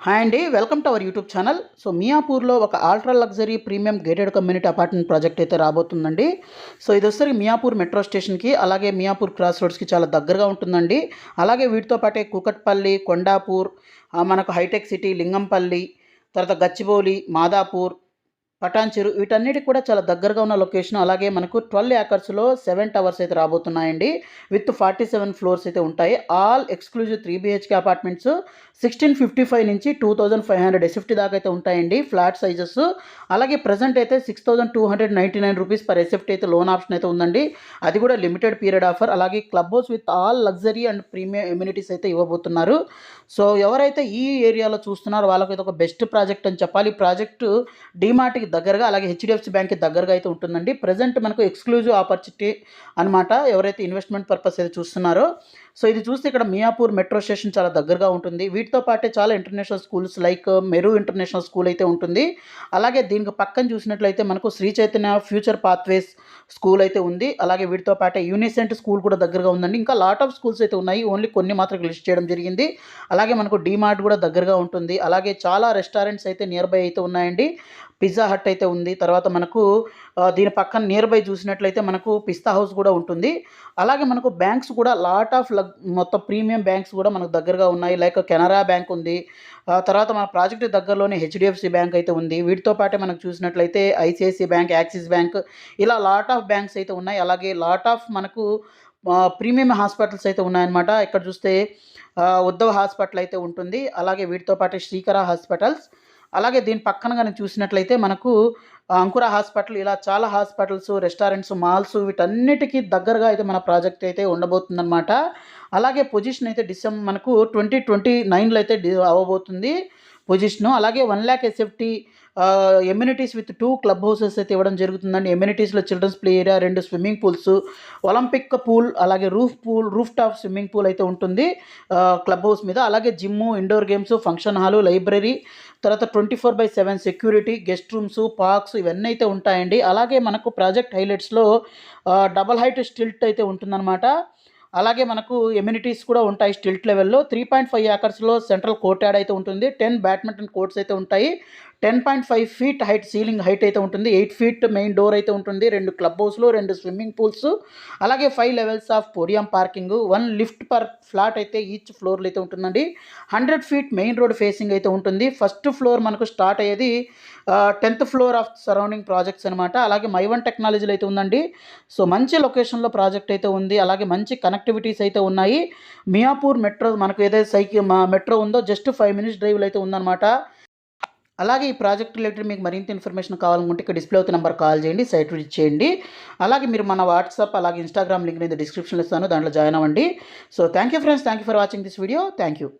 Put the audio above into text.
Hi అండి, welcome to our YouTube channel. So మియాపూర్లో ఒక ultra luxury premium gated community apartment project అయితే రాబోతుందండి. సో ఇది వచ్చేసరికి మియాపూర్ మెట్రో స్టేషన్కి, అలాగే మియాపూర్ క్రాస్ రోడ్స్కి చాలా దగ్గరగా ఉంటుందండి. అలాగే వీటితో పాటే కూకట్పల్లి, కొండాపూర్, మనకు హైటెక్ సిటీ, లింగంపల్లి, తర్వాత గచ్చిబౌలి, మాదాపూర్, పటాన్చెరు వీటన్నిటికి కూడా చాలా దగ్గరగా ఉన్న లొకేషన్. అలాగే మనకు 12 ఏకర్స్లో 7 టవర్స్ అయితే రాబోతున్నాయండి. విత్ 47 ఫ్లోర్స్ అయితే ఉంటాయి. ఆల్ ఎక్స్క్లూజివ్ 3 BHK అపార్ట్మెంట్స్ 1655 నుంచి 2500 ఎస్ఎఫ్టీ దాకా అయితే ఉంటాయండి ఫ్లాట్ సైజెస్. అలాగే ప్రజెంట్ అయితే 6299 రూపీస్ పర్ ఎస్ఎఫ్టీ అయితే లోన్ ఆప్షన్ అయితే ఉందండి. అది కూడా లిమిటెడ్ పీరియడ్ ఆఫర్. అలాగే club house with all luxury and premium amenities అయితే ఇవ్వబోతున్నారు. సో ఎవరైతే ఈ ఏరియాలో చూస్తున్నారో వాళ్ళకైతే ఒక బెస్ట్ ప్రాజెక్ట్ అని చెప్పాలి. ఈ ప్రాజెక్టు డీమార్ట్కి దగ్గరగా, అలాగే హెచ్డిఎఫ్సి బ్యాంక్కి దగ్గరగా అయితే ఉంటుందండి. ప్రజెంట్ మనకు ఎక్స్క్లూజివ్ ఆపర్చునిటీ అనమాట ఎవరైతే ఇన్వెస్ట్మెంట్ పర్పస్ అయితే చూస్తున్నారో. సో ఇది చూస్తే ఇక్కడ మియాపూర్ మెట్రో స్టేషన్ చాలా దగ్గరగా ఉంటుంది. వీటితో పాటే చాలా international schools like Meru international school అయితే ఉంటుంది. అలాగే దీనికి పక్కన చూసినట్లయితే మనకు Sri Chaitanya future pathways school అయితే ఉంది. అలాగే వీటితో పాటే యూనిసెంట్ స్కూల్ కూడా దగ్గరగా ఉందండి. ఇంకా లాట్ ఆఫ్ స్కూల్స్ అయితే ఉన్నాయి, ఓన్లీ కొన్ని మాత్రం లిస్ట్ చేయడం జరిగింది. అలాగే మనకు డీమార్ట్ కూడా దగ్గరగా ఉంటుంది. అలాగే చాలా రెస్టారెంట్స్ అయితే నియర్ బై అయితే ఉన్నాయండి. పిజ్జా హట్ అయితే ఉంది. తర్వాత మనకు దీని పక్కన నియర్ బై చూసినట్లయితే మనకు పిస్తా హౌస్ కూడా ఉంటుంది. అలాగే మనకు బ్యాంక్స్ కూడా లాట్ ఆఫ్ మొత్తం ప్రీమియం బ్యాంక్స్ కూడా మనకు దగ్గరగా ఉన్నాయి. లైక్ కెనరా బ్యాంక్ ఉంది. తర్వాత మన ప్రాజెక్ట్ దగ్గరలోనే హెచ్డిఎఫ్సి బ్యాంక్ అయితే ఉంది. వీటితో పాటే మనకు చూసినట్లయితే ఐసిఐసి బ్యాంక్, యాక్సిస్ బ్యాంక్, ఇలా లాట్ ఆఫ్ బ్యాంక్స్ అయితే ఉన్నాయి. అలాగే లాట్ ఆఫ్ మనకు ప్రీమియం హాస్పిటల్స్ అయితే ఉన్నాయన్నమాట. ఇక్కడ చూస్తే ఉద్ధవ్ హాస్పిటల్ అయితే ఉంటుంది. అలాగే వీటితో పాటు శ్రీకర హాస్పిటల్స్, అలాగే దీని పక్కన కనుక చూసినట్లయితే మనకు అంకుర హాస్పిటల్, ఇలా చాలా హాస్పిటల్స్, రెస్టారెంట్స్, మాల్స్ వీటన్నిటికీ దగ్గరగా అయితే మన ప్రాజెక్ట్ అయితే ఉండబోతుందన్నమాట. అలాగే పొజిషన్ అయితే మనకు 2029లో అయితే అవ్వబోతుంది పొజిషను. అలాగే 1 lakh SFT amenities with 2 club houses అయితే ఇవ్వడం జరుగుతుందండి. ఎమ్యూనిటీస్లో children's play area, 2 swimming pools, Olympic pool, అలాగే రూఫ్ టాప్ స్విమ్మింగ్ పూల్ అయితే ఉంటుంది క్లబ్ హౌస్ మీద. అలాగే gym, indoor games, function hall, library, తర్వాత 24/7 సెక్యూరిటీ, గెస్ట్ రూమ్స్, పార్క్స్ ఇవన్నీ అయితే ఉంటాయండి. అలాగే మనకు ప్రాజెక్ట్ హైలైట్స్లో డబల్ హైట్ స్టిల్ట్ అయితే ఉంటుందన్నమాట. అలాగే మనకు ఎమ్యూనిటీస్ కూడా ఉంటాయి స్టిల్ట్ లెవెల్లో. 3.5 ఏకర్స్లో సెంట్రల్ కోర్ట్ యార్డ్ అయితే ఉంటుంది. 10 బ్యాడ్మింటన్ కోర్ట్స్ అయితే ఉంటాయి. 10.5 ఫీట్ హైట్ సీలింగ్ హైట్ అయితే ఉంటుంది. 8 ఫీట్ మెయిన్ డోర్ అయితే ఉంటుంది. 2 క్లబ్ హౌస్లు, 2 స్విమ్మింగ్ పూల్స్, అలాగే 5 levels of podium parking, 1 lift per flat అయితే ఈచ్ ఫ్లోర్లో అయితే ఉంటుందండి. 100 ఫీట్ మెయిన్ రోడ్ ఫేసింగ్ అయితే ఉంటుంది. ఫస్ట్ ఫ్లోర్ మనకు స్టార్ట్ అయ్యేది 10th floor of surrounding projects అనమాట. అలాగే మైవన్ టెక్నాలజీలు అయితే ఉందండి. సో మంచి లొకేషన్లో ప్రాజెక్ట్ అయితే ఉంది. అలాగే మంచి కనెక్టివిటీస్ అయితే ఉన్నాయి. మియాపూర్ మెట్రో మనకు ఏదైతే మెట్రో ఉందో జస్ట్ 5 minutes డ్రైవ్లో అయితే ఉందన్నమాట. అలాగే ఈ ప్రాజెక్ట్ రిలేటెడ్ మీకు మరింత ఇన్ఫర్మేషన్ కావాలనుకుంటే ఇక్కడ డిస్ప్లే అవుతున్న నెంబర్ కాల్ చేయండి, సైట్ విజిట్ చేయండి. అలాగే మీరు మన వాట్సాప్, అలాగే ఇన్స్టాగ్రామ్ లింక్ నేను డిస్క్రిప్షన్లో ఇస్తాను, దాంట్లో జాయిన్ అవ్వండి. So thank you friends, thank you for watching this video. Thank you.